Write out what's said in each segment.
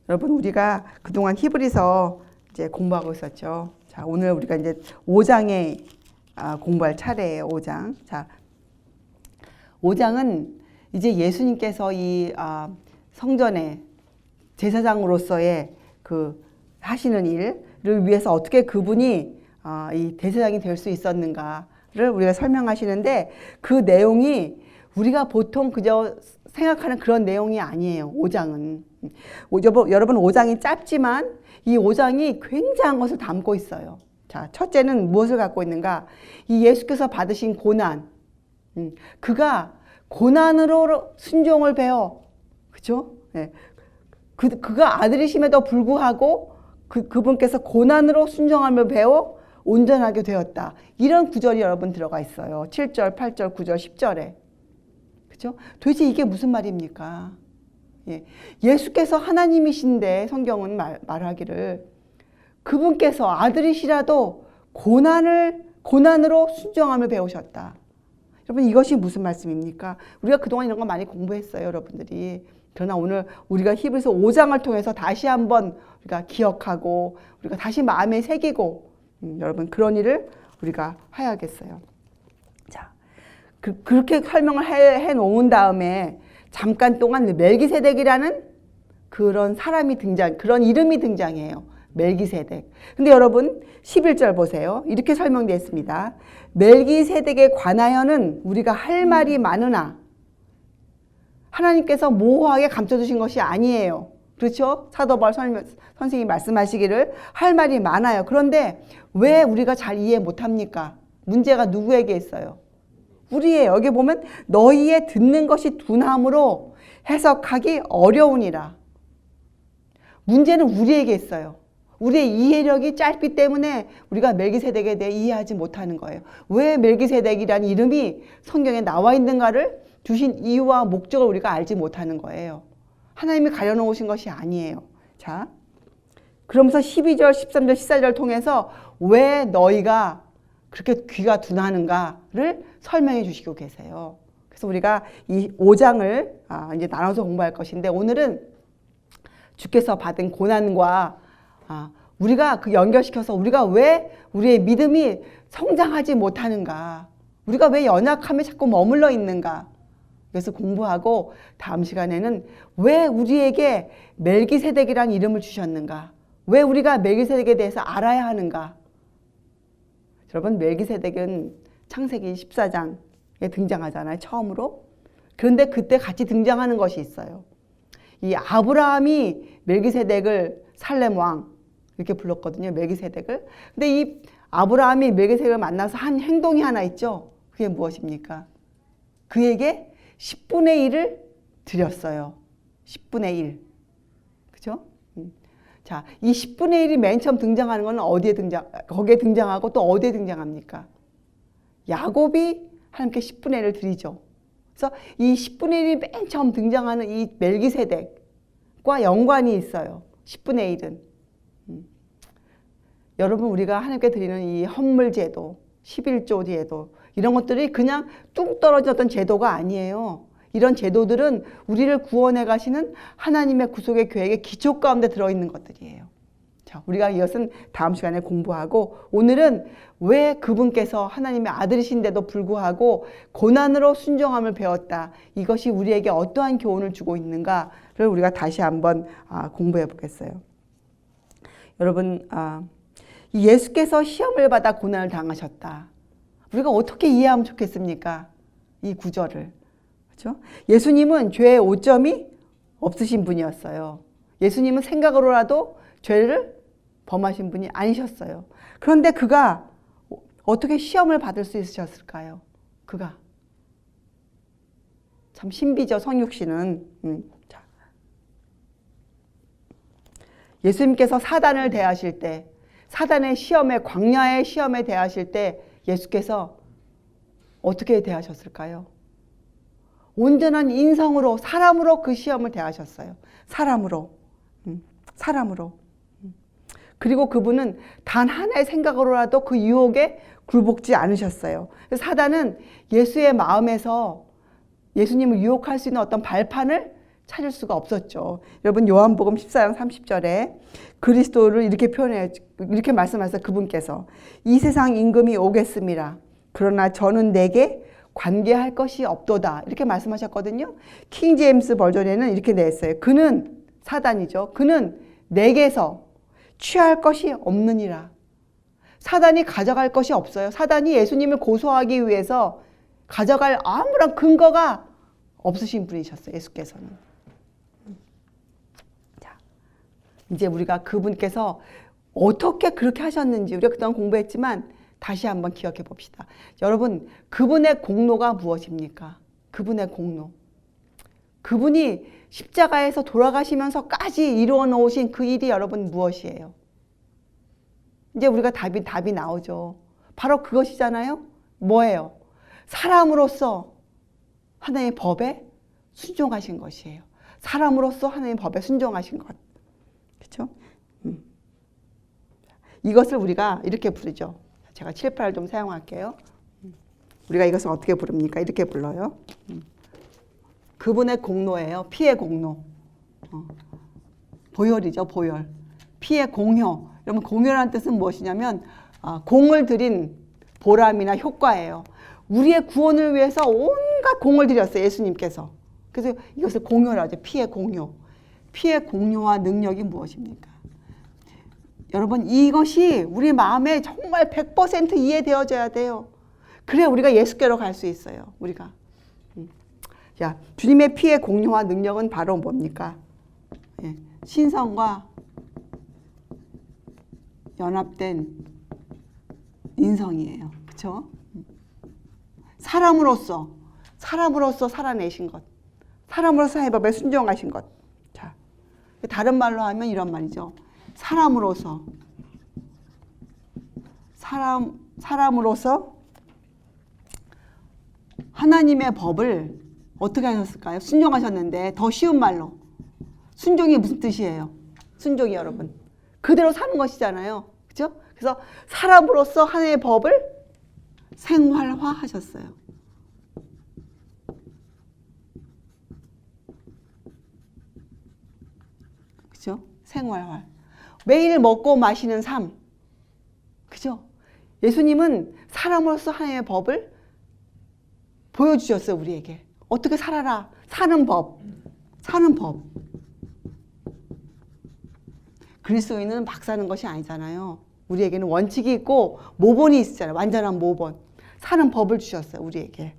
여러분, 우리가 그동안 히브리서 이제 공부하고 있었죠. 자, 오늘 우리가 이제 5장에 공부할 차례예요. 5장. 자, 5장은 이제 예수님께서 이 성전의 제사장으로서의 그 하시는 일을 위해서 어떻게 그분이 이 대제사장이 될 수 있었는가를 우리가 설명하시는데, 그 내용이 우리가 보통 그저 생각하는 그런 내용이 아니에요. 5장은. 여러분, 5장이 짧지만 이 5장이 굉장한 것을 담고 있어요. 자, 첫째는 무엇을 갖고 있는가? 이 예수께서 받으신 고난. 그가 고난으로 순종을 배워. 그죠? 네. 그가 아들이심에도 불구하고 그분께서 고난으로 순종함을 배워 온전하게 되었다. 이런 구절이 여러분 들어가 있어요. 7절, 8절, 9절, 10절에. 그죠? 도대체 이게 무슨 말입니까? 예. 예수께서 하나님이신데 성경은 말하기를 그분께서 아들이시라도 고난으로 순종함을 배우셨다. 여러분, 이것이 무슨 말씀입니까? 우리가 그동안 이런 거 많이 공부했어요, 여러분들이. 그러나 오늘 우리가 히브리서 5장을 통해서 다시 한번 우리가 기억하고 우리가 다시 마음에 새기고 여러분, 그런 일을 우리가 해야겠어요. 자, 그렇게 설명을 해 놓은 다음에 잠깐 동안 멜기세덱이라는 그런 사람이 그런 이름이 등장해요. 멜기세덱. 근데 여러분 11절 보세요. 이렇게 설명되어 있습니다. 멜기세덱에 관하여는 우리가 할 말이 많으나 하나님께서 모호하게 감춰주신 것이 아니에요. 그렇죠? 사도 바울 선생님이 말씀하시기를 할 말이 많아요. 그런데 왜 우리가 잘 이해 못합니까? 문제가 누구에게 있어요? 우리의 여기 보면 너희의 듣는 것이 둔함으로 해석하기 어려우니라. 문제는 우리에게 있어요. 우리의 이해력이 짧기 때문에 우리가 멜기세덱에 대해 이해하지 못하는 거예요. 왜 멜기세덱이라는 이름이 성경에 나와 있는가를 주신 이유와 목적을 우리가 알지 못하는 거예요. 하나님이 가려놓으신 것이 아니에요. 자, 그러면서 12절, 13절, 14절 통해서 왜 너희가 그렇게 귀가 둔하는가를 설명해 주시고 계세요. 그래서 우리가 이 5장을 이제 나눠서 공부할 것인데, 오늘은 주께서 받은 고난과 우리가 그 연결시켜서 우리가 왜 우리의 믿음이 성장하지 못하는가, 우리가 왜 연약함에 자꾸 머물러 있는가, 그래서 공부하고 다음 시간에는 왜 우리에게 멜기세덱이라는 이름을 주셨는가, 왜 우리가 멜기세덱에 대해서 알아야 하는가. 여러분, 멜기세덱은 창세기 14장에 등장하잖아요, 처음으로. 그런데 그때 같이 등장하는 것이 있어요. 이 아브라함이 멜기세덱을 살렘 왕 이렇게 불렀거든요, 멜기세덱을. 근데 이 아브라함이 멜기세덱을 만나서 한 행동이 하나 있죠. 그게 무엇입니까? 그에게 10분의 1을 드렸어요. 10분의 1. 그죠? 자, 이 10분의 1이 맨 처음 등장하는 건 거기에 등장하고 또 어디에 등장합니까? 야곱이 하나님께 10분의 1을 드리죠. 그래서 이 10분의 1이 맨 처음 등장하는 이 멜기세덱과 연관이 있어요. 10분의 1은. 여러분, 우리가 하나님께 드리는 이 헌물 제도, 11조 제도, 이런 것들이 그냥 뚝 떨어진 어떤 제도가 아니에요. 이런 제도들은 우리를 구원해 가시는 하나님의 구속의 계획의 기초 가운데 들어있는 것들이에요. 자, 우리가 이것은 다음 시간에 공부하고, 오늘은 왜 그분께서 하나님의 아들이신데도 불구하고 고난으로 순종함을 배웠다, 이것이 우리에게 어떠한 교훈을 주고 있는가를 우리가 다시 한번 공부해 보겠어요. 여러분, 예수께서 시험을 받아 고난을 당하셨다. 우리가 어떻게 이해하면 좋겠습니까? 이 구절을. 그렇죠? 예수님은 죄의 오점이 없으신 분이었어요. 예수님은 생각으로라도 죄를 범하신 분이 아니셨어요. 그런데 그가 어떻게 시험을 받을 수 있으셨을까요? 그가. 참 신비죠, 성육신은. 자. 예수님께서 사단을 대하실 때, 사단의 시험에, 광야의 시험에 대하실 때 예수께서 어떻게 대하셨을까요? 온전한 인성으로, 사람으로 그 시험을 대하셨어요. 사람으로. 그리고 그분은 단 하나의 생각으로라도 그 유혹에 굴복지 않으셨어요. 사단은 예수의 마음에서 예수님을 유혹할 수 있는 어떤 발판을 찾을 수가 없었죠. 여러분 요한복음 14장 30절에 그리스도를 이렇게 표현해요. 이렇게 말씀하셨어요. 그분께서 이 세상 임금이 오겠습니다. 그러나 저는 내게 관계할 것이 없도다. 이렇게 말씀하셨거든요. 킹 제임스 버전에는 이렇게 냈어요. 그는 사단이죠. 그는 내게서 취할 것이 없느니라. 사단이 가져갈 것이 없어요. 사단이 예수님을 고소하기 위해서 가져갈 아무런 근거가 없으신 분이셨어요. 예수께서는. 자, 이제 우리가 그분께서 어떻게 그렇게 하셨는지 우리가 그동안 공부했지만 다시 한번 기억해 봅시다. 여러분, 그분의 공로가 무엇입니까? 그분의 공로. 그분이 십자가에서 돌아가시면서까지 이루어 놓으신 그 일이 여러분 무엇이에요? 이제 우리가 답이 나오죠. 바로 그것이잖아요. 뭐예요? 사람으로서 하나님의 법에 순종하신 것이에요. 사람으로서 하나님의 법에 순종하신 것. 그렇죠? 이것을 우리가 이렇게 부르죠. 제가 7, 8을 좀 사용할게요. 우리가 이것을 어떻게 부릅니까? 이렇게 불러요. 그분의 공로예요. 피의 공로. 보혈이죠. 보혈. 피의 공효. 여러분 공효라는 뜻은 무엇이냐면 공을 들인 보람이나 효과예요. 우리의 구원을 위해서 온갖 공을 들였어요. 예수님께서. 그래서 이것을 공효라고 하죠. 피의 공효. 피의 공효와 능력이 무엇입니까? 여러분 이것이 우리 마음에 정말 100% 이해되어져야 돼요. 그래 우리가 예수께로 갈 수 있어요. 우리가. 자, 주님의 피의 공효와 능력은 바로 뭡니까? 예, 신성과 연합된 인성이에요. 그렇죠? 사람으로서 살아내신 것. 사람으로서 하나님의 법에 순종하신 것. 자, 다른 말로 하면 이런 말이죠. 사람으로서 하나님의 법을 어떻게 하셨을까요? 순종하셨는데 더 쉬운 말로 순종이 무슨 뜻이에요? 순종이 여러분 그대로 사는 것이잖아요. 그렇죠? 그래서 사람으로서 하나님의 법을 생활화하셨어요. 그렇죠? 생활화. 매일 먹고 마시는 삶. 그죠? 예수님은 사람으로서 하나님의 법을 보여주셨어요, 우리에게. 어떻게 살아라. 사는 법. 그리스도인은 막 사는 것이 아니잖아요. 우리에게는 원칙이 있고 모본이 있잖아요. 완전한 모본. 사는 법을 주셨어요, 우리에게.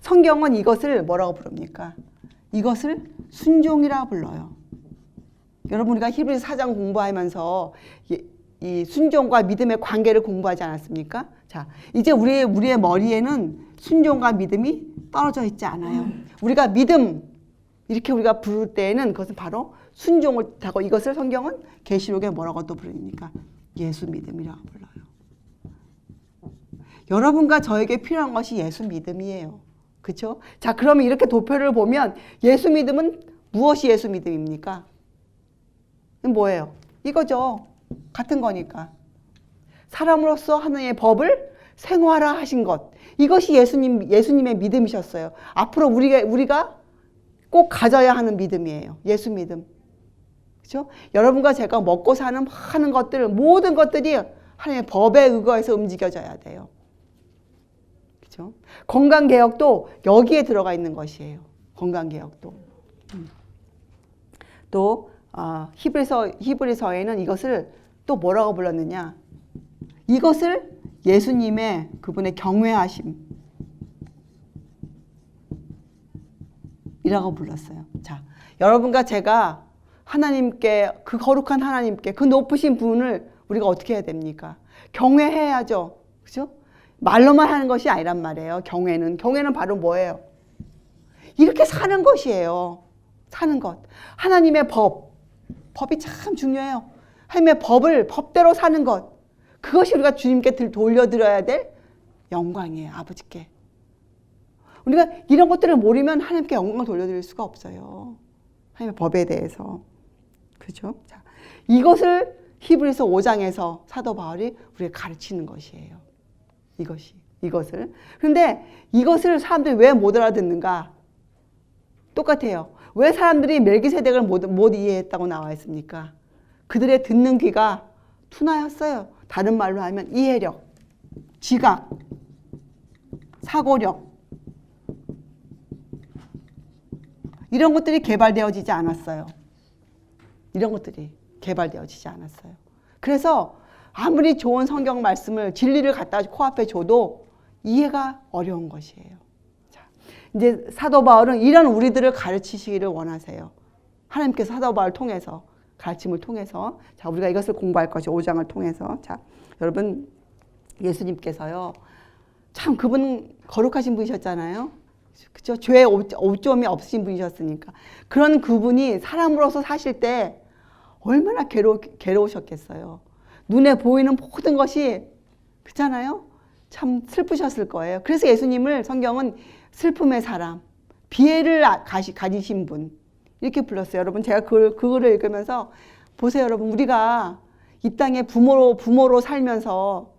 성경은 이것을 뭐라고 부릅니까? 이것을 순종이라 불러요. 여러분 우리가 히브리서 4장 공부하면서 이 순종과 믿음의 관계를 공부하지 않았습니까? 자, 이제 우리의 머리에는 순종과 믿음이 떨어져 있지 않아요. 우리가 믿음 이렇게 우리가 부를 때에는 그것은 바로 순종을 하고 이것을 성경은 계시록에 뭐라고 또 부릅니까? 예수 믿음이라고 불러요. 여러분과 저에게 필요한 것이 예수 믿음이에요. 그렇죠? 자, 그러면 이렇게 도표를 보면 예수 믿음은 무엇이 예수 믿음입니까? 뭐예요? 이거죠. 같은 거니까. 사람으로서 하나님의 법을 생활화하신 것. 이것이 예수님의 믿음이셨어요. 앞으로 우리가 꼭 가져야 하는 믿음이에요. 예수 믿음. 그렇죠? 여러분과 제가 먹고 사는 많은 것들, 모든 것들이 하나님의 법에 의거해서 움직여져야 돼요. 그렇죠? 건강개혁도 여기에 들어가 있는 것이에요. 건강개혁도. 또 히브리서에는 이것을 또 뭐라고 불렀느냐? 이것을 예수님의 그분의 경외하심 이라고 불렀어요. 자, 여러분과 제가 하나님께 그 거룩한 하나님께 그 높으신 분을 우리가 어떻게 해야 됩니까? 경외해야죠. 그죠? 말로만 하는 것이 아니란 말이에요. 경외는 바로 뭐예요? 이렇게 사는 것이에요. 사는 것. 하나님의 법이 참 중요해요. 하나님의 법대로 사는 것. 그것이 우리가 주님께 돌려드려야 될 영광이에요. 아버지께. 우리가 이런 것들을 모르면 하나님께 영광을 돌려드릴 수가 없어요. 하나님의 법에 대해서. 그죠? 자, 이것을 히브리서 5장에서 사도 바울이 우리에게 가르치는 것이에요. 이것을. 그런데 이것을 사람들이 왜 못 알아듣는가? 똑같아요. 왜 사람들이 멜기세덱을 못 이해했다고 나와 있습니까? 그들의 듣는 귀가 둔하였어요. 다른 말로 하면 이해력, 지각, 사고력 이런 것들이 개발되어지지 않았어요. 이런 것들이 개발되어지지 않았어요. 그래서 아무리 좋은 성경 말씀을 진리를 갖다 코앞에 줘도 이해가 어려운 것이에요. 자, 이제 사도 바울은 이런 우리들을 가르치시기를 원하세요. 하나님께서 사도 바울을 통해서 가르침을 통해서 자 우리가 이것을 공부할 것이 5장을 통해서 자 여러분 예수님께서요 참 그분 거룩하신 분이셨잖아요. 그죠? 죄의 오점이 없으신 분이셨으니까 그런 그분이 사람으로서 사실 때 얼마나 괴로우셨겠어요. 눈에 보이는 모든 것이 그렇잖아요. 참 슬프셨을 거예요. 그래서 예수님을 성경은 슬픔의 사람, 비애를 가지신 분 이렇게 불렀어요. 여러분 제가 그거를 읽으면서 보세요. 여러분 우리가 이 땅에 부모로 살면서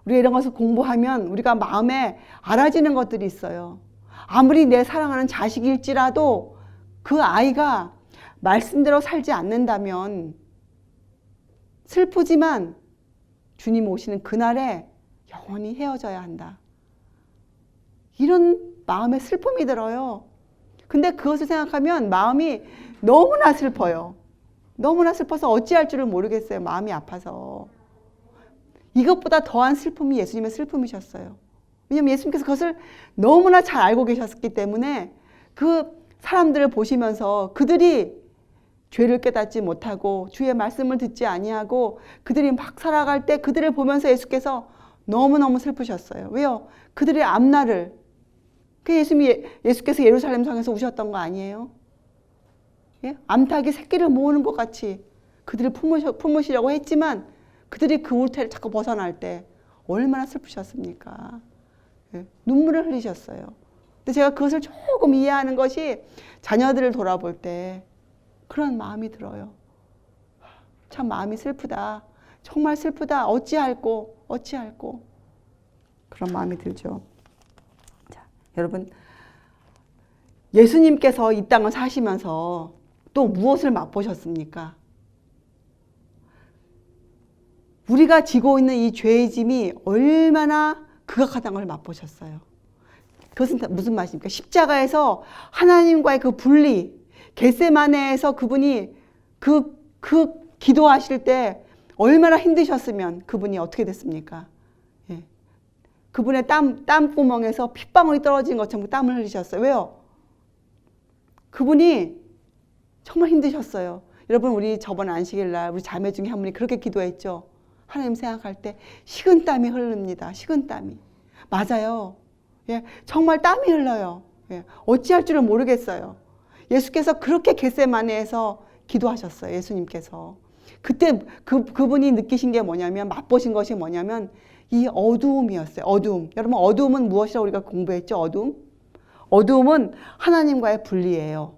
우리가 이런 것을 공부하면 우리가 마음에 알아지는 것들이 있어요. 아무리 내 사랑하는 자식일지라도 그 아이가 말씀대로 살지 않는다면 슬프지만 주님 오시는 그날에 영원히 헤어져야 한다. 이런 마음에 슬픔이 들어요. 근데 그것을 생각하면 마음이 너무나 슬퍼요. 너무나 슬퍼서 어찌할 줄을 모르겠어요. 마음이 아파서. 이것보다 더한 슬픔이 예수님의 슬픔이셨어요. 왜냐하면 예수님께서 그것을 너무나 잘 알고 계셨기 때문에 그 사람들을 보시면서 그들이 죄를 깨닫지 못하고 주의 말씀을 듣지 아니하고 그들이 막 살아갈 때 그들을 보면서 예수께서 너무너무 슬프셨어요. 왜요? 그들의 앞날을 예수께서 예루살렘 성에서 우셨던 거 아니에요? 예? 암탉이 새끼를 모으는 것 같이 그들을 품으시려고 했지만 그들이 그 울타리를 자꾸 벗어날 때 얼마나 슬프셨습니까? 예? 눈물을 흘리셨어요. 근데 제가 그것을 조금 이해하는 것이 자녀들을 돌아볼 때 그런 마음이 들어요. 참 마음이 슬프다. 정말 슬프다. 어찌할꼬 그런 마음이 들죠. 자, 여러분 예수님께서 이 땅을 사시면서 또 무엇을 맛보셨습니까? 우리가 지고 있는 이 죄의 짐이 얼마나 극악하다는 걸 맛보셨어요. 그것은 무슨 말입니까? 십자가에서 하나님과의 그 분리, 겟세마네에서 그분이 그 기도하실 때 얼마나 힘드셨으면 그분이 어떻게 됐습니까? 예. 그분의 땀구멍에서 핏방울이 떨어진 것처럼 땀을 흘리셨어요. 왜요? 그분이 정말 힘드셨어요. 여러분 우리 저번 안식일날 우리 자매 중에 한 분이 그렇게 기도했죠. 하나님 생각할 때 식은땀이 흐릅니다. 식은땀이. 맞아요. 예, 정말 땀이 흘러요. 예, 어찌할 줄을 모르겠어요. 예수께서 그렇게 겟세마네에서 기도하셨어요. 예수님께서. 그때 그분이 느끼신 게 뭐냐면 맛보신 것이 뭐냐면 이 어두움이었어요. 어두움. 여러분 어두움은 무엇이라고 우리가 공부했죠? 어두움? 어두움은 하나님과의 분리예요.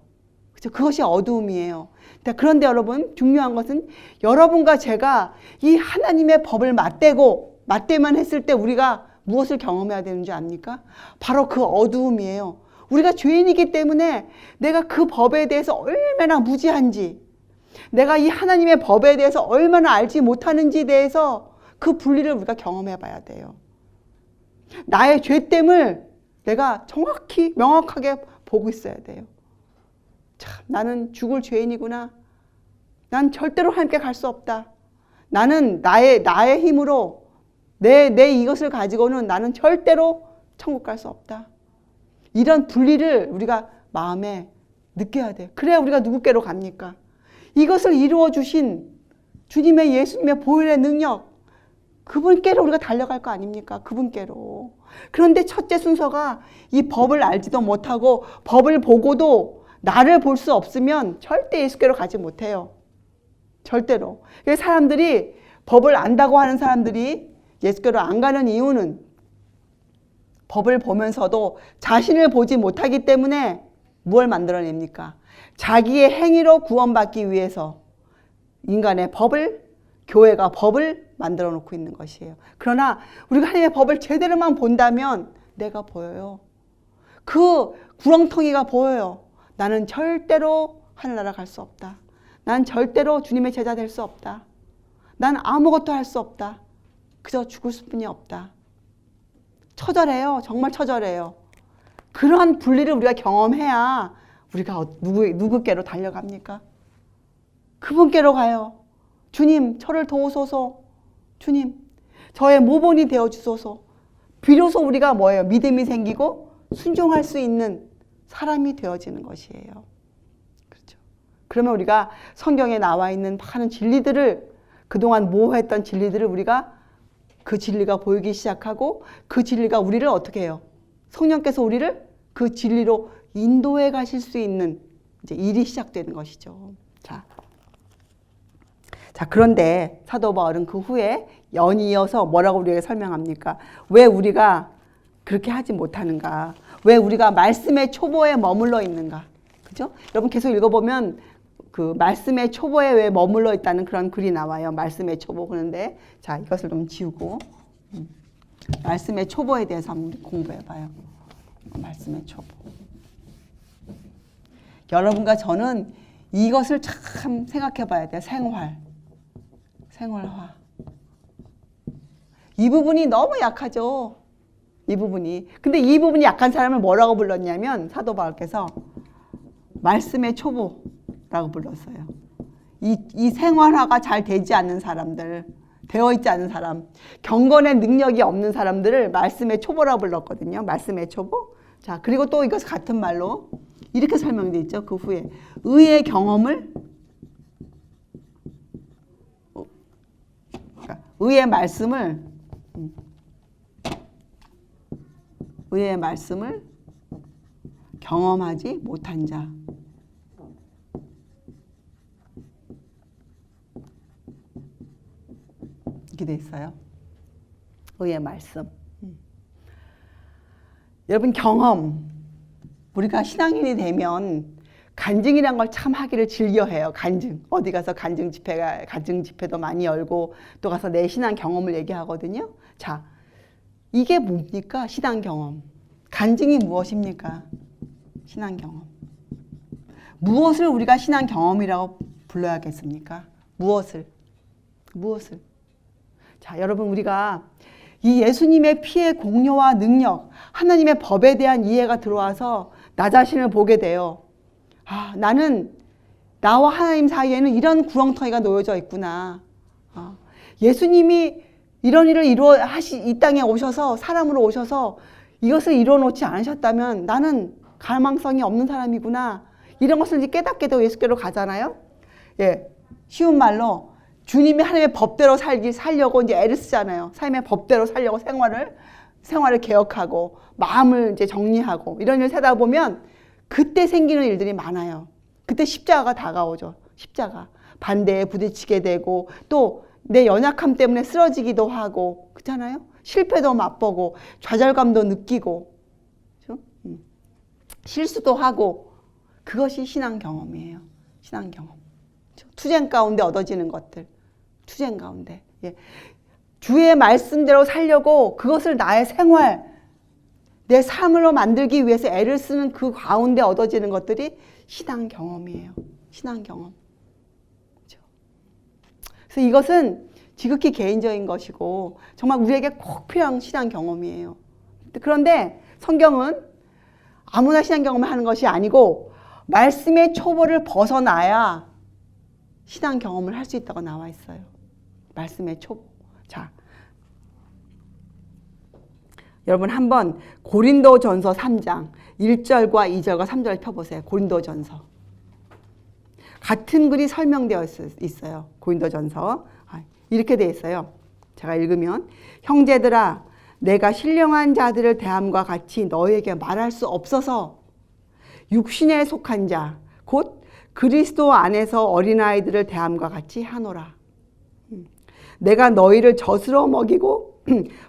그렇죠? 그것이 어두움이에요. 그런데 여러분 중요한 것은 여러분과 제가 이 하나님의 법을 맞대만 했을 때 우리가 무엇을 경험해야 되는 줄 압니까? 바로 그 어두움이에요. 우리가 죄인이기 때문에 내가 그 법에 대해서 얼마나 무지한지, 내가 이 하나님의 법에 대해서 얼마나 알지 못하는지에 대해서 그 분리를 우리가 경험해 봐야 돼요. 나의 죄됨을 내가 정확히 명확하게 보고 있어야 돼요. 참, 나는 죽을 죄인이구나. 난 절대로 하나님께 갈 수 없다. 나는 나의 힘으로 내 이것을 가지고는 나는 절대로 천국 갈 수 없다. 이런 분리를 우리가 마음에 느껴야 돼요. 그래야 우리가 누구께로 갑니까? 이것을 이루어 주신 주님의 예수님의 보혈의 능력, 그분께로 우리가 달려갈 거 아닙니까? 그분께로. 그런데 첫째 순서가 이 법을 알지도 못하고 법을 보고도 나를 볼 수 없으면 절대 예수께로 가지 못해요. 절대로. 그래서 사람들이 법을 안다고 하는 사람들이 예수께로 안 가는 이유는 법을 보면서도 자신을 보지 못하기 때문에 무엇을 만들어냅니까? 자기의 행위로 구원받기 위해서 인간의 법을, 교회가 법을 만들어 놓고 있는 것이에요. 그러나 우리가 하나님의 법을 제대로만 본다면 내가 보여요. 그 구렁텅이가 보여요. 나는 절대로 하늘나라 갈 수 없다. 난 절대로 주님의 제자 될 수 없다. 난 아무것도 할 수 없다. 그저 죽을 수뿐이 없다. 처절해요. 정말 처절해요. 그러한 분리를 우리가 경험해야 우리가 누구께로 달려갑니까? 그분께로 가요. 주님, 저를 도우소서. 주님, 저의 모본이 되어주소서. 비로소 우리가 뭐예요? 믿음이 생기고 순종할 수 있는 사람이 되어지는 것이에요. 그렇죠. 그러면 우리가 성경에 나와 있는 많은 진리들을, 그동안 모호했던 진리들을 우리가 그 진리가 보이기 시작하고, 그 진리가 우리를 어떻게 해요? 성령께서 우리를 그 진리로 인도해 가실 수 있는 이제 일이 시작되는 것이죠. 자, 그런데 사도 바울은 그 후에 연이어서 뭐라고 우리에게 설명합니까? 왜 우리가 그렇게 하지 못하는가? 왜 우리가 말씀의 초보에 머물러 있는가? 그죠? 여러분 계속 읽어보면 그 말씀의 초보에 왜 머물러 있다는 그런 글이 나와요. 말씀의 초보. 그런데 자, 이것을 좀 지우고 말씀의 초보에 대해서 한번 공부해봐요. 말씀의 초보. 여러분과 저는 이것을 참 생각해봐야 돼요. 생활화. 이 부분이 너무 약하죠. 이 부분이. 근데 이 부분이 약한 사람을 뭐라고 불렀냐면 사도 바울께서 말씀의 초보라고 불렀어요. 이 생활화가 잘 되지 않는 사람들, 되어 있지 않은 사람, 경건의 능력이 없는 사람들을 말씀의 초보라고 불렀거든요. 말씀의 초보. 자, 그리고 또 이것 같은 말로 이렇게 설명되어 있죠. 그 후에 의의 경험을, 의의 말씀을 경험하지 못한 자. 이렇게 돼 있어요. 의의 말씀. 여러분, 경험. 우리가 신앙인이 되면 간증이란 걸 참 하기를 즐겨해요. 간증. 어디 가서 간증 집회도 많이 열고 또 가서 내 신앙 경험을 얘기하거든요. 자, 이게 뭡니까? 신앙 경험. 간증이 무엇입니까? 신앙 경험. 무엇을 우리가 신앙 경험이라고 불러야겠습니까? 무엇을? 자, 여러분, 우리가 이 예수님의 피의 공로와 능력, 하나님의 법에 대한 이해가 들어와서 나 자신을 보게 돼요. 아, 나는 나와 하나님 사이에는 이런 구렁텅이가 놓여져 있구나. 예수님이 이런 일을 이 땅에 오셔서, 사람으로 오셔서 이것을 이루어 놓지 않으셨다면 나는 가망성이 없는 사람이구나. 이런 것을 이제 깨닫게 되고 예수께로 가잖아요. 예, 쉬운 말로 주님이 하나님의 법대로 살려고 이제 애를 쓰잖아요. 삶의 법대로 살려고 생활을 개혁하고 마음을 이제 정리하고 이런 일을 하다 보면 그때 생기는 일들이 많아요. 그때 십자가가 다가오죠. 십자가. 반대에 부딪히게 되고 또 내 연약함 때문에 쓰러지기도 하고 그렇잖아요. 실패도 맛보고 좌절감도 느끼고 그렇죠? 실수도 하고 그것이 신앙 경험이에요. 신앙 경험. 그렇죠? 투쟁 가운데 얻어지는 것들. 투쟁 가운데. 예. 주의 말씀대로 살려고 그것을 나의 생활, 내 삶으로 만들기 위해서 애를 쓰는 그 가운데 얻어지는 것들이 신앙 경험이에요. 신앙 경험. 그렇죠? 그래서 이것은 지극히 개인적인 것이고 정말 우리에게 꼭 필요한 신앙 경험이에요. 그런데 성경은 아무나 신앙 경험을 하는 것이 아니고 말씀의 초보를 벗어나야 신앙 경험을 할 수 있다고 나와 있어요. 말씀의 초보. 자, 여러분 한번 고린도전서 3장 1절과 2절과 3절을 펴보세요. 고린도전서. 같은 글이 설명되어 있어요. 고린도전서. 이렇게 되어 있어요. 제가 읽으면 형제들아 내가 신령한 자들을 대함과 같이 너희에게 말할 수 없어서 육신에 속한 자 곧 그리스도 안에서 어린아이들을 대함과 같이 하노라. 내가 너희를 젖으로 먹이고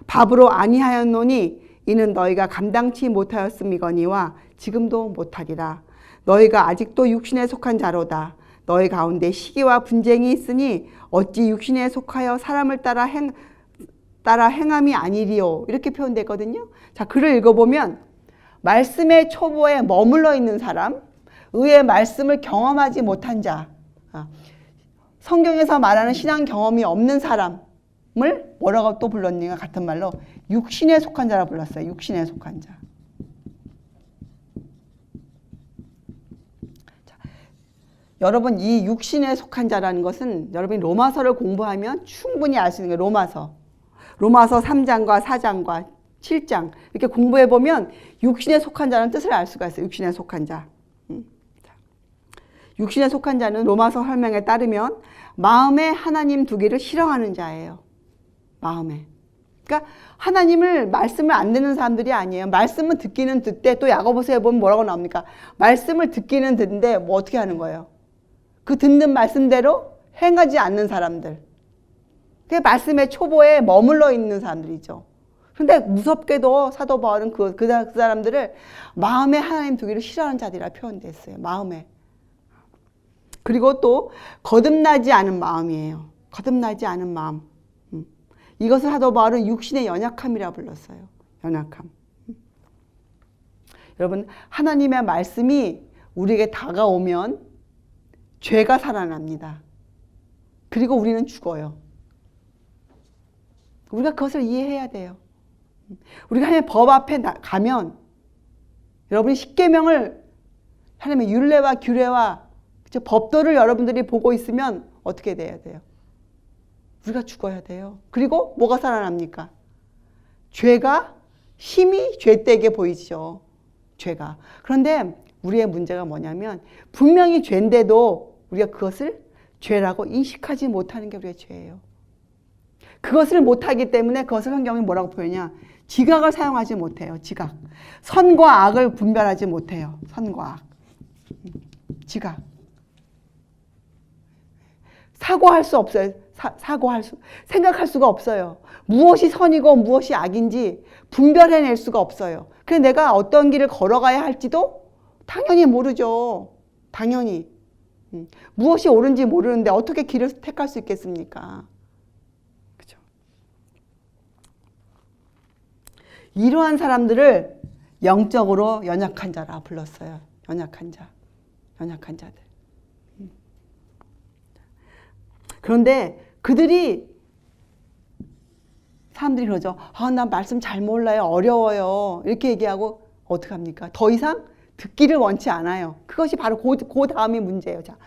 밥으로 아니하였노니 이는 너희가 감당치 못하였음이거니와 지금도 못하리라. 너희가 아직도 육신에 속한 자로다. 너희 가운데 시기와 분쟁이 있으니 어찌 육신에 속하여 사람을 따라 행함이 아니리요. 이렇게 표현되거든요. 자, 글을 읽어보면 말씀의 초보에 머물러 있는 사람, 의의 말씀을 경험하지 못한 자. 성경에서 말하는 신앙 경험이 없는 사람을 뭐라고 또 불렀는가? 같은 말로 육신에 속한 자라 불렀어요. 육신에 속한 자. 여러분, 이 육신에 속한 자라는 것은 여러분이 로마서를 공부하면 충분히 알 수 있는 거예요. 로마서 3장과 4장과 7장 이렇게 공부해보면 육신에 속한 자는 뜻을 알 수가 있어요. 육신에 속한 자. 육신에 속한 자는 로마서 설명에 따르면 마음에 하나님 두기를 싫어하는 자예요. 마음에. 그러니까 하나님을 말씀을 안 듣는 사람들이 아니에요. 말씀은 듣기는 듣되 또 야고보서에 보면 뭐라고 나옵니까? 말씀을 듣기는 듣는데 뭐 어떻게 하는 거예요? 그 듣는 말씀대로 행하지 않는 사람들. 그게 말씀의 초보에 머물러 있는 사람들이죠. 그런데 무섭게도 사도 바울은 그 사람들을 마음에 하나님 두기를 싫어하는 자들이라 표현됐어요. 마음에. 그리고 또 거듭나지 않은 마음이에요. 거듭나지 않은 마음. 이것을 사도 바울은 육신의 연약함이라 불렀어요. 연약함. 여러분, 하나님의 말씀이 우리에게 다가오면 죄가 살아납니다. 그리고 우리는 죽어요. 우리가 그것을 이해해야 돼요. 우리가 하나님의 법 앞에 가면 여러분이 십계명을 하나님의 율례와 규례와 법도를 여러분들이 보고 있으면 어떻게 돼야 돼요? 우리가 죽어야 돼요. 그리고 뭐가 살아납니까? 죄가 힘이 죄되게 보이죠. 죄가. 그런데 우리의 문제가 뭐냐면 분명히 죄인데도 우리가 그것을 죄라고 인식하지 못하는 게 우리의 죄예요. 그것을 못하기 때문에 그것을 성경이 뭐라고 표현하냐? 지각을 사용하지 못해요. 지각. 선과 악을 분별하지 못해요. 선과 악. 지각. 사고할 수 없어요. 생각할 수가 없어요. 무엇이 선이고 무엇이 악인지 분별해낼 수가 없어요. 그래서 내가 어떤 길을 걸어가야 할지도 당연히 모르죠. 당연히. 무엇이 옳은지 모르는데 어떻게 길을 택할 수 있겠습니까? 그죠? 이러한 사람들을 영적으로 연약한 자라 불렀어요. 연약한 자. 연약한 자들. 그런데 사람들이 그러죠. 난 말씀 잘 몰라요. 어려워요. 이렇게 얘기하고 어떡합니까? 더 이상 듣기를 원치 않아요. 그것이 바로 그 다음이 문제예요. 자,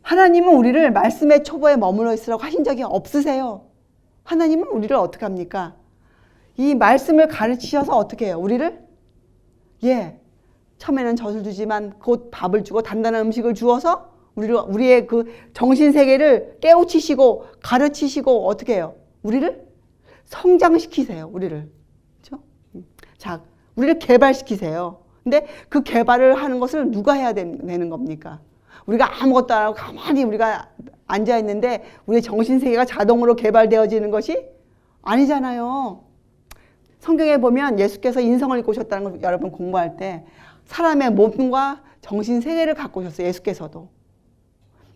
하나님은 우리를 말씀의 초보에 머물러 있으라고 하신 적이 없으세요. 하나님은 우리를 어떻게 합니까? 이 말씀을 가르치셔서 어떻게 해요? 우리를 처음에는 젖을 주지만 곧 밥을 주고 단단한 음식을 주어서 우리의 그 정신세계를 깨우치시고 가르치시고 어떻게 해요? 우리를 성장시키세요. 우리를. 그렇죠? 자, 우리를 개발시키세요. 근데 그 개발을 하는 것을 누가 해야 되는 겁니까? 우리가 아무것도 안 하고 가만히 우리가 앉아 있는데 우리의 정신세계가 자동으로 개발되어지는 것이 아니잖아요. 성경에 보면 예수께서 인성을 입고 오셨다는 걸 여러분 공부할 때 사람의 몸과 정신세계를 갖고 오셨어요. 예수께서도.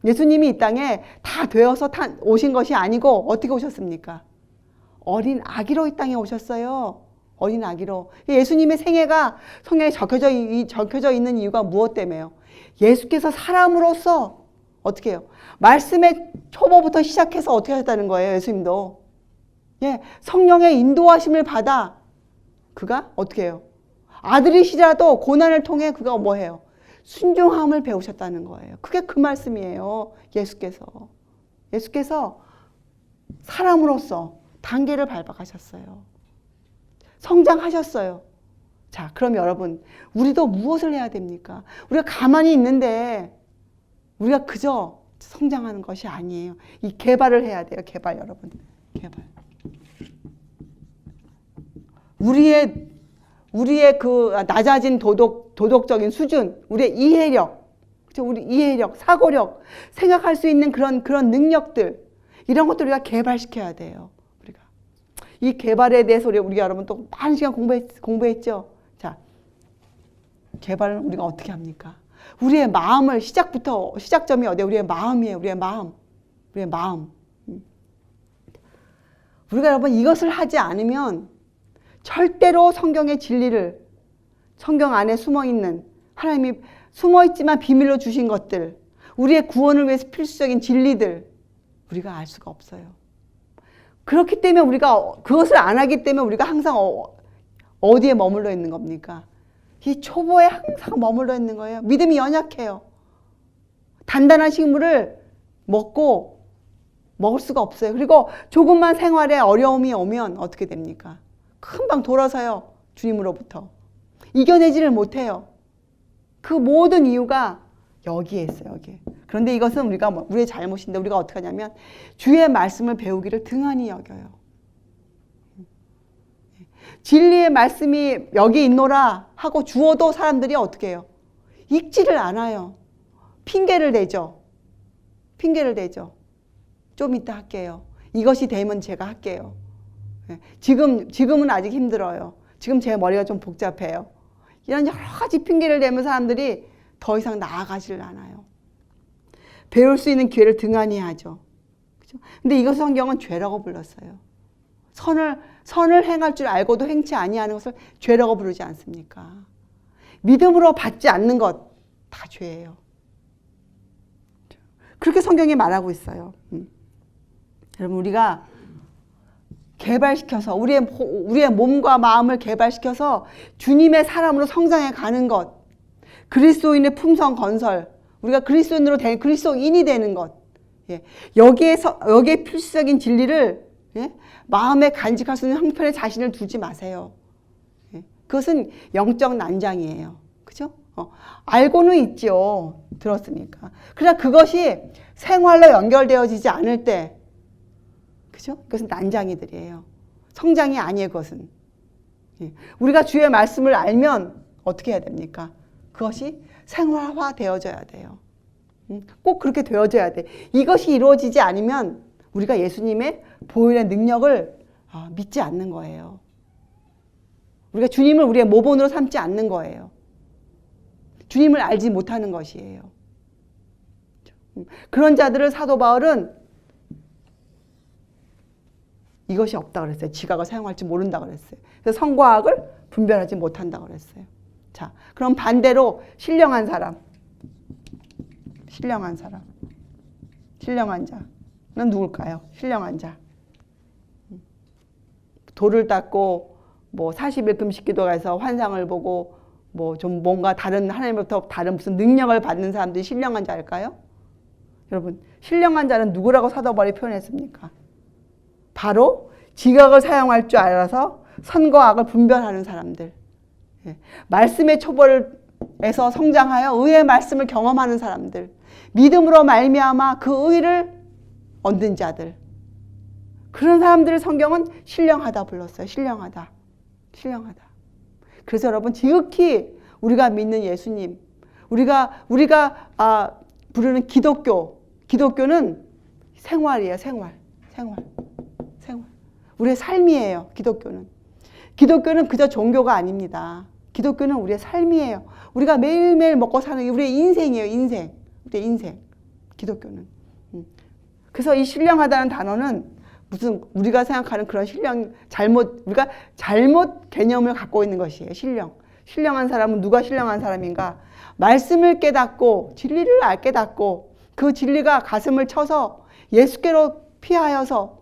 예수님이 이 땅에 다 되어서 오신 것이 아니고 어떻게 오셨습니까? 어린 아기로 이 땅에 오셨어요. 어린 아기로. 예수님의 생애가 성경에 적혀져 있는 이유가 무엇 때문에요? 예수께서 사람으로서 어떻게 해요? 말씀의 초보부터 시작해서 어떻게 하셨다는 거예요. 예수님도. 성령의 인도하심을 받아 그가 어떻게 해요? 아들이시라도 고난을 통해 그가 뭐 해요? 순종함을 배우셨다는 거예요. 그게 그 말씀이에요. 예수께서 사람으로서 단계를 밟아가셨어요. 성장하셨어요. 자, 그럼 여러분, 우리도 무엇을 해야 됩니까? 우리가 가만히 있는데 우리가 그저 성장하는 것이 아니에요. 이 개발을 해야 돼요. 개발, 여러분. 개발. 우리의 그 낮아진 도덕적인 수준, 우리의 이해력, 그렇죠? 우리 이해력, 사고력, 생각할 수 있는 그런 능력들, 이런 것들 우리가 개발시켜야 돼요. 우리가 이 개발에 대해서 우리가 여러분 또 많은 시간 공부했죠. 자, 개발은 우리가 어떻게 합니까? 우리의 마음을 시작점이 어디에? 우리의 마음이에요. 우리의 마음. 우리가 여러분 이것을 하지 않으면 절대로 성경의 진리를, 성경 안에 숨어있는 하나님이 숨어있지만 비밀로 주신 것들, 우리의 구원을 위해서 필수적인 진리들, 우리가 알 수가 없어요. 그렇기 때문에 우리가 그것을 안 하기 때문에 우리가 항상 어디에 머물러 있는 겁니까? 이 초보에 항상 머물러 있는 거예요. 믿음이 연약해요. 단단한 식물을 먹을 수가 없어요. 그리고 조금만 생활에 어려움이 오면 어떻게 됩니까? 금방 돌아서요. 주님으로부터. 이겨내지를 못해요. 그 모든 이유가 여기에 있어요. 여기에. 그런데 이것은 우리의 잘못인데 우리가 어떻게 하냐면 주의 말씀을 배우기를 등한히 여겨요. 진리의 말씀이 여기 있노라 하고 주어도 사람들이 어떻게 해요? 읽지를 않아요. 핑계를 대죠. 좀 이따 할게요. 이것이 되면 제가 할게요. 지금은 아직 힘들어요. 지금 제 머리가 좀 복잡해요. 이런 여러 가지 핑계를 대면 사람들이 더 이상 나아가지를 않아요. 배울 수 있는 기회를 등한히 하죠. 그죠? 근데 이것을 성경은 죄라고 불렀어요. 선을 행할 줄 알고도 행치 아니하는 것을 죄라고 부르지 않습니까? 믿음으로 받지 않는 것 다 죄예요. 그렇게 성경이 말하고 있어요. 여러분, 우리가 개발시켜서 우리의 몸과 마음을 개발시켜서 주님의 사람으로 성장해 가는 것, 그리스도인의 품성 건설, 우리가 그리스도인으로 된 그리스도인이 되는 것, 여기에 필수적인 진리를 마음에 간직할 수 있는 형편에 자신을 두지 마세요. 그것은 영적 난장이에요. 그죠? 알고는 있죠. 들었으니까. 그러나 그것이 생활로 연결되어지지 않을 때, 그죠? 그것은 난장이들이에요. 성장이 아니에요, 그것은. 우리가 주의 말씀을 알면 어떻게 해야 됩니까? 그것이 생활화 되어져야 돼요. 꼭 그렇게 되어져야 돼. 이것이 이루어지지 않으면 우리가 예수님의 보혈의 능력을 믿지 않는 거예요. 우리가 주님을 우리의 모본으로 삼지 않는 거예요. 주님을 알지 못하는 것이에요. 그런 자들을 사도 바울은 이것이 없다 그랬어요. 지각을 사용할지 모른다 그랬어요. 그래서 성과 악을 분별하지 못한다 그랬어요. 자, 그럼 반대로 신령한 자는 누굴까요? 신령한 자. 돌을 닦고 40일 금식 기도해서 환상을 보고 좀 뭔가 다른 하나님으로부터 다른 무슨 능력을 받는 사람들이 신령한 자일까요? 여러분, 신령한 자는 누구라고 사도 바울이 표현했습니까? 바로 지각을 사용할 줄 알아서 선과 악을 분별하는 사람들. 말씀의 초벌에서 성장하여 의의 말씀을 경험하는 사람들. 믿음으로 말미암아 그 의를 얻는 자들. 그런 사람들을 성경은 신령하다 불렀어요. 신령하다. 그래서 여러분, 지극히 우리가 믿는 예수님, 우리가 부르는 기독교는 생활이에요. 생활. 우리의 삶이에요. 기독교는 그저 종교가 아닙니다. 기독교는 우리의 삶이에요. 우리가 매일매일 먹고 사는 게 우리의 인생이에요. 우리의 인생. 기독교는. 그래서 이 신령하다는 단어는 무슨 우리가 생각하는 그런 우리가 잘못 개념을 갖고 있는 것이에요. 신령한 사람은 누가 신령한 사람인가? 말씀을 깨닫고 진리를 깨닫고 그 진리가 가슴을 쳐서 예수께로 피하여서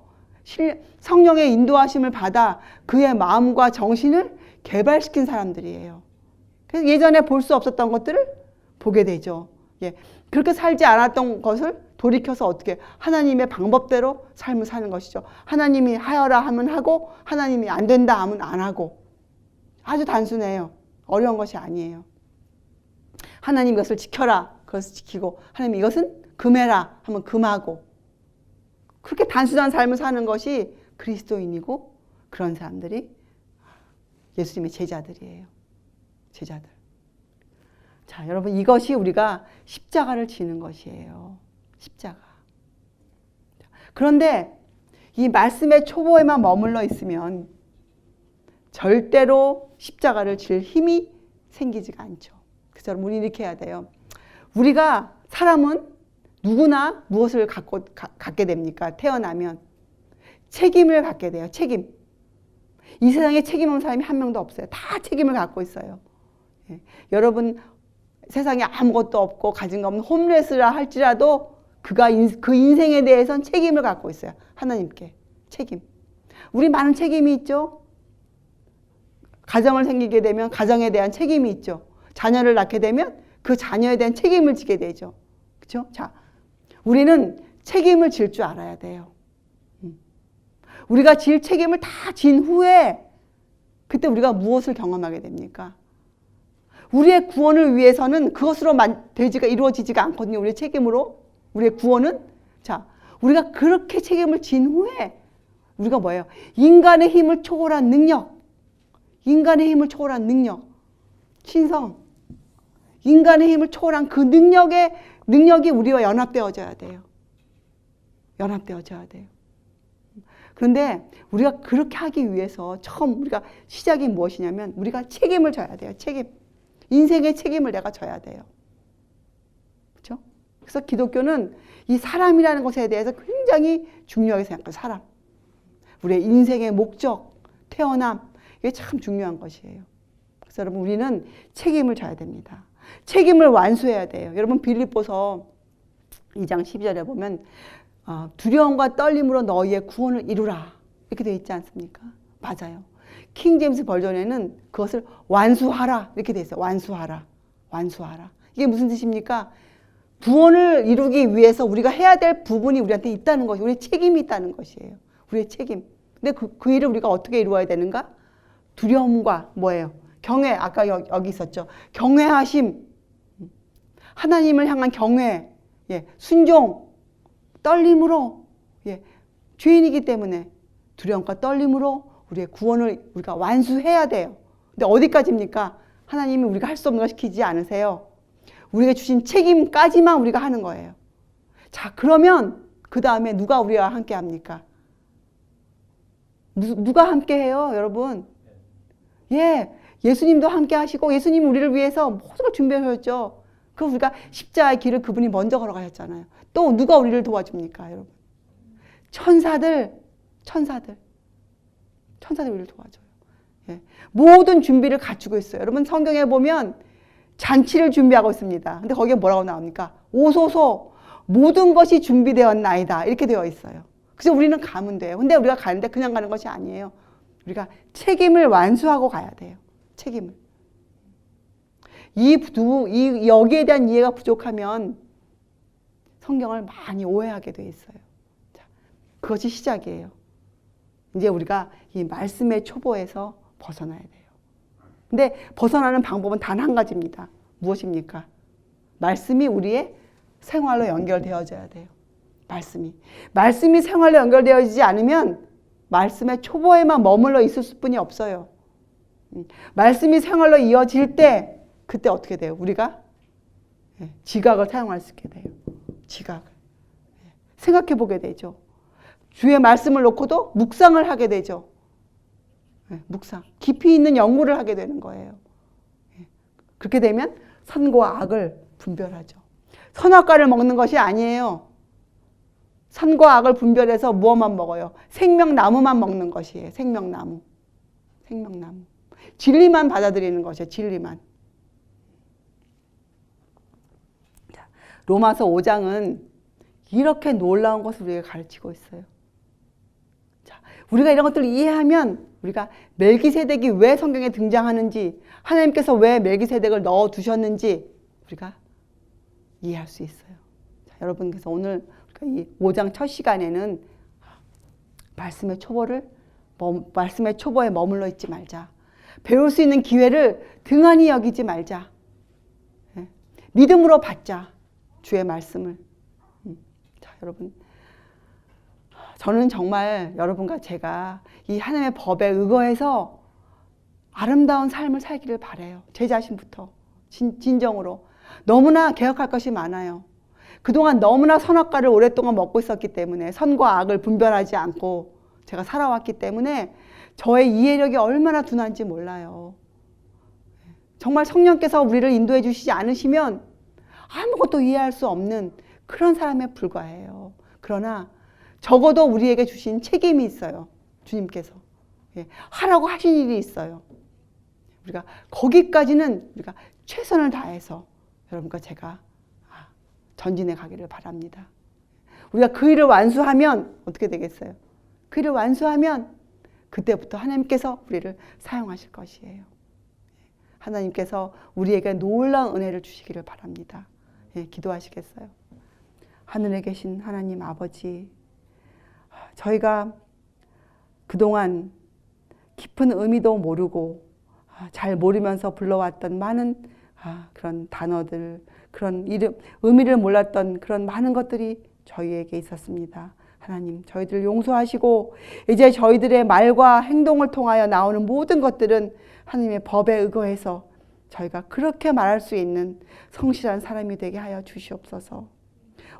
성령의 인도하심을 받아 그의 마음과 정신을 개발시킨 사람들이에요. 그래서 예전에 볼 수 없었던 것들을 보게 되죠. 그렇게 살지 않았던 것을 돌이켜서 어떻게 하나님의 방법대로 삶을 사는 것이죠. 하나님이 하여라 하면 하고 하나님이 안 된다 하면 안 하고. 아주 단순해요. 어려운 것이 아니에요. 하나님 이것을 지켜라. 그것을 지키고 하나님 이것은 금해라 하면 금하고. 그렇게 단순한 삶을 사는 것이 그리스도인이고 그런 사람들이 예수님의 제자들이에요. 제자들. 자, 여러분, 이것이 우리가 십자가를 지는 것이에요. 십자가. 그런데 이 말씀의 초보에만 머물러 있으면 절대로 십자가를 질 힘이 생기지가 않죠. 그래서 여러분, 우리 이렇게 해야 돼요. 사람은 누구나 무엇을 갖게 됩니까? 태어나면 책임을 갖게 돼요. 책임. 이 세상에 책임 없는 사람이 한 명도 없어요. 다 책임을 갖고 있어요. 여러분 세상에 아무것도 없고 가진 거 없는 홈레스라 할지라도 그가 그 인생에 대해서는 책임을 갖고 있어요. 하나님께 책임. 우리 많은 책임이 있죠. 가정을 생기게 되면 가정에 대한 책임이 있죠. 자녀를 낳게 되면 그 자녀에 대한 책임을 지게 되죠. 그렇죠? 자, 우리는 책임을 질 줄 알아야 돼요. 우리가 질 책임을 다 진 후에 그때 우리가 무엇을 경험하게 됩니까? 우리의 구원을 위해서는 그것으로 되지가 이루어지지가 않거든요. 우리의 책임으로. 우리의 구원은 자, 우리가 그렇게 책임을 진 후에 우리가 뭐예요? 인간의 힘을 초월한 능력. 인간의 힘을 초월한 능력. 신성. 인간의 힘을 초월한 그 능력이 우리와 연합되어져야 돼요. 연합되어져야 돼요. 그런데 우리가 그렇게 하기 위해서 처음 우리가 시작이 무엇이냐면 우리가 책임을 져야 돼요. 책임. 인생의 책임을 내가 져야 돼요. 그렇죠? 그래서 기독교는 이 사람이라는 것에 대해서 굉장히 중요하게 생각해요. 사람. 우리의 인생의 목적, 태어남, 이게 참 중요한 것이에요. 그래서 여러분 우리는 책임을 져야 됩니다. 책임을 완수해야 돼요. 여러분 빌립보서 2장 12절에 보면 두려움과 떨림으로 너희의 구원을 이루라 이렇게 되어 있지 않습니까? 맞아요. 킹제임스 버전에는 그것을 완수하라 이렇게 되어 있어요. 완수하라. 완수하라. 이게 무슨 뜻입니까? 구원을 이루기 위해서 우리가 해야 될 부분이 우리한테 있다는 것이 우리의 책임이 있다는 것이에요. 우리의 책임. 근데 그 일을 우리가 어떻게 이루어야 되는가? 두려움과 뭐예요? 경외. 아까 여기 있었죠. 경외하심. 하나님을 향한 경외. 예, 순종. 떨림으로. 예, 죄인이기 때문에 두려움과 떨림으로 우리의 구원을 우리가 완수해야 돼요. 근데 어디까지입니까? 하나님이 우리가 할 수 없는 걸 시키지 않으세요. 우리가 주신 책임까지만 우리가 하는 거예요. 자, 그러면 그 다음에 누가 우리와 함께 합니까? 누가 함께 해요, 여러분? 예, 예수님도 함께 하시고 예수님이 우리를 위해서 모든 걸 준비하셨죠. 그 우리가 십자가의 길을 그분이 먼저 걸어가셨잖아요. 또 누가 우리를 도와줍니까, 여러분? 천사들 우리를 도와줘요. 예. 모든 준비를 갖추고 있어요. 여러분 성경에 보면 잔치를 준비하고 있습니다. 근데 거기에 뭐라고 나옵니까? 오소서 모든 것이 준비되었나이다 이렇게 되어 있어요. 그래서 우리는 가면 돼요. 근데 우리가 가는데 그냥 가는 것이 아니에요. 우리가 책임을 완수하고 가야 돼요. 책임을. 여기에 대한 이해가 부족하면 성경을 많이 오해하게 돼 있어요. 자, 그것이 시작이에요. 이제 우리가 이 말씀의 초보에서 벗어나야 돼요. 근데 벗어나는 방법은 단 한 가지입니다. 무엇입니까? 말씀이 우리의 생활로 연결되어져야 돼요. 말씀이 생활로 연결되어지지 않으면 말씀의 초보에만 머물러 있을 수뿐이 없어요. 말씀이 생활로 이어질 때 그때 어떻게 돼요? 우리가 지각을 사용할 수 있게 돼요. 지각을. 생각해 보게 되죠. 주의 말씀을 놓고도 묵상을 하게 되죠. 묵상. 깊이 있는 연구를 하게 되는 거예요. 그렇게 되면 선과 악을 분별하죠. 선악과를 먹는 것이 아니에요. 선과 악을 분별해서 무엇만 먹어요? 생명나무만 먹는 것이에요. 생명나무. 진리만 받아들이는 것이에요. 진리만. 자, 로마서 5장은 이렇게 놀라운 것을 우리에게 가르치고 있어요. 자, 우리가 이런 것들을 이해하면 우리가 멜기세덱이 왜 성경에 등장하는지, 하나님께서 왜 멜기세덱을 넣어두셨는지 우리가 이해할 수 있어요. 자, 여러분, 그래서 오늘 이 5장 첫 시간에는 말씀의 초보에 머물러 있지 말자. 배울 수 있는 기회를 등한히 여기지 말자. 믿음으로 받자. 주의 말씀을. 자, 여러분, 저는 정말 여러분과 제가 이 하나님의 법에 의거해서 아름다운 삶을 살기를 바라요. 제 자신부터 진정으로. 너무나 개혁할 것이 많아요. 그동안 너무나 선악과를 오랫동안 먹고 있었기 때문에, 선과 악을 분별하지 않고 제가 살아왔기 때문에 저의 이해력이 얼마나 둔한지 몰라요. 정말 성령께서 우리를 인도해 주시지 않으시면 아무것도 이해할 수 없는 그런 사람에 불과해요. 그러나 적어도 우리에게 주신 책임이 있어요. 주님께서. 하라고 하신 일이 있어요. 우리가 거기까지는 우리가 최선을 다해서 여러분과 제가 전진해 가기를 바랍니다. 우리가 그 일을 완수하면 어떻게 되겠어요? 그 일을 완수하면 그때부터 하나님께서 우리를 사용하실 것이에요. 하나님께서 우리에게 놀라운 은혜를 주시기를 바랍니다. 기도하시겠어요? 하늘에 계신 하나님 아버지, 저희가 그동안 깊은 의미도 모르고 잘 모르면서 불러왔던 많은 그런 단어들, 그런 의미를 몰랐던 그런 많은 것들이 저희에게 있었습니다. 하나님, 저희들 용서하시고 이제 저희들의 말과 행동을 통하여 나오는 모든 것들은 하나님의 법에 의거해서 저희가 그렇게 말할 수 있는 성실한 사람이 되게 하여 주시옵소서.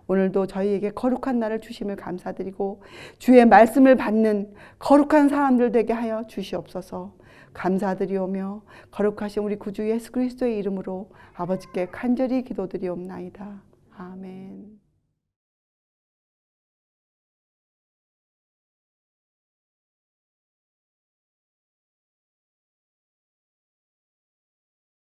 오늘도 저희에게 거룩한 날을 주심을 감사드리고 주의 말씀을 받는 거룩한 사람들 되게 하여 주시옵소서. 감사드리오며 거룩하신 우리 구주 예수 그리스도의 이름으로 아버지께 간절히 기도드리옵나이다. 아멘.